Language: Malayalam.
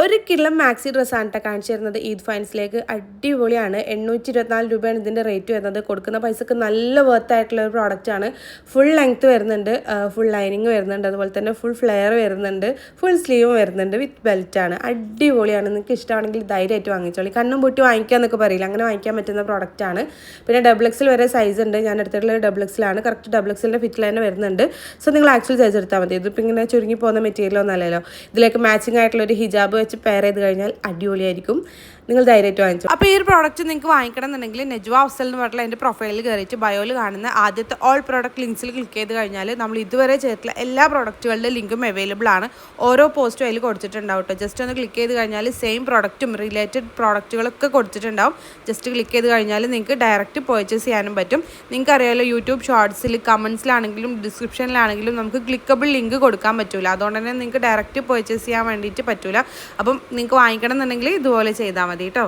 ഒരു കിലം മാക്സി ഡ്രസ്സാണ് കേട്ടോ കാണിച്ചു തരുന്നത് ഈദ് ഫൈൻസിലേക്ക്. അടിപൊളിയാണ്. 824 രൂപയാണ് ഇതിൻ്റെ റേറ്റ് വരുന്നത്. കൊടുക്കുന്ന പൈസക്ക് നല്ല വർത്തായിട്ടുള്ള ഒരു പ്രോഡക്റ്റാണ്. ഫുൾ ലെങ്ത്ത് വരുന്നുണ്ട്, ഫുൾ ലൈനിങ് വരുന്നുണ്ട്, അതുപോലെ തന്നെ ഫുൾ ഫ്ലെയർ വരുന്നുണ്ട്, ഫുൾ സ്ലീവ് വരുന്നുണ്ട്, വിത്ത് ബെൽറ്റാണ്. അടിപൊളിയാണ്. നിങ്ങൾക്ക് ഇഷ്ടമാണെങ്കിൽ ധൈര്യമായിട്ട് വാങ്ങിച്ചോളി. കണ്ണും പൂട്ടി വാങ്ങിക്കാമെന്നൊക്കെ പറയില്ല, അങ്ങനെ വാങ്ങിക്കാൻ പറ്റുന്ന പ്രോഡക്റ്റാണ്. പിന്നെ XXL വരെ സൈസ് ഉണ്ട്. ഞാൻ എടുത്തിട്ടുള്ള XXL ആണ്. കറക്റ്റ് XXLൻ്റെ ഫിറ്റിൽ തന്നെ വരുന്നുണ്ട്. സോ നിങ്ങൾ ആക്ച്വൽ സൈസ് എടുത്താൽ മതി. ഇതിപ്പോൾ ഇങ്ങനെ ചുരുങ്ങി പോകുന്ന മെറ്റീരിയൽ ഒന്നല്ലല്ലോ. ഇതിലേക്ക് മാച്ചിങ് ആയിട്ടുള്ള ഒരു ഹിജാബ് വെച്ച് പെയർ ചെയ്ത് കഴിഞ്ഞാൽ അടിപൊളിയായിരിക്കും. നിങ്ങൾ ധൈര്യമായിട്ട് വാങ്ങിച്ചു. അപ്പോൾ ഈ ഒരു പ്രോഡക്റ്റ് നിങ്ങൾക്ക് വാങ്ങിക്കണം എന്നുണ്ടെങ്കിൽ നെജ്വ അഫ്സൽ എന്ന് പറഞ്ഞിട്ടുള്ള എൻ്റെ പ്രൊഫൈലിൽ കയറിയിട്ട് ബയോയിൽ കാണുന്ന ആദ്യത്തെ ഓൾ പ്രോഡക്റ്റ് ലിങ്ക്സിൽ ക്ലിക്ക് ചെയ്ത് കഴിഞ്ഞാൽ നമ്മൾ ഇതുവരെ ചെയ്തിട്ടുള്ള എല്ലാ പ്രോഡക്റ്റുകളുടെ ലിങ്കും അവൈലബിൾ ആണ്. ഓരോ പോസ്റ്റും അതിൽ കൊടുത്തിട്ടുണ്ടാവും കേട്ടോ. ജസ്റ്റ് ഒന്ന് ക്ലിക്ക് ചെയ്ത് കഴിഞ്ഞാൽ സെയിം പ്രോഡക്റ്റും റിലേറ്റഡ് പ്രോഡക്റ്റുകളൊക്കെ കൊടുത്തിട്ടുണ്ടാവും. ജസ്റ്റ് ക്ലിക്ക് ചെയ്ത് കഴിഞ്ഞാൽ നിങ്ങൾക്ക് ഡയറക്റ്റ് പർച്ചേസ് ചെയ്യാനും പറ്റും. നിങ്ങൾക്ക് അറിയാമല്ലോ, യൂട്യൂബ് ഷോർട്സിൽ കമൻസിലാണെങ്കിലും ഡിസ്ക്രിപ്ഷനിലാണെങ്കിലും നമുക്ക് ക്ലിക്കബിൾ ലിങ്ക് കൊടുക്കാൻ പറ്റില്ല. അതുകൊണ്ട് തന്നെ നിങ്ങൾക്ക് ഡയറക്റ്റ് പർച്ചേസ് ചെയ്യാൻ വേണ്ടിയിട്ട് പറ്റില്ല. അപ്പം നിങ്ങൾക്ക് വാങ്ങിക്കണം എന്നുണ്ടെങ്കിൽ ഇതുപോലെ ചെയ്താൽ മതി കേട്ടോ.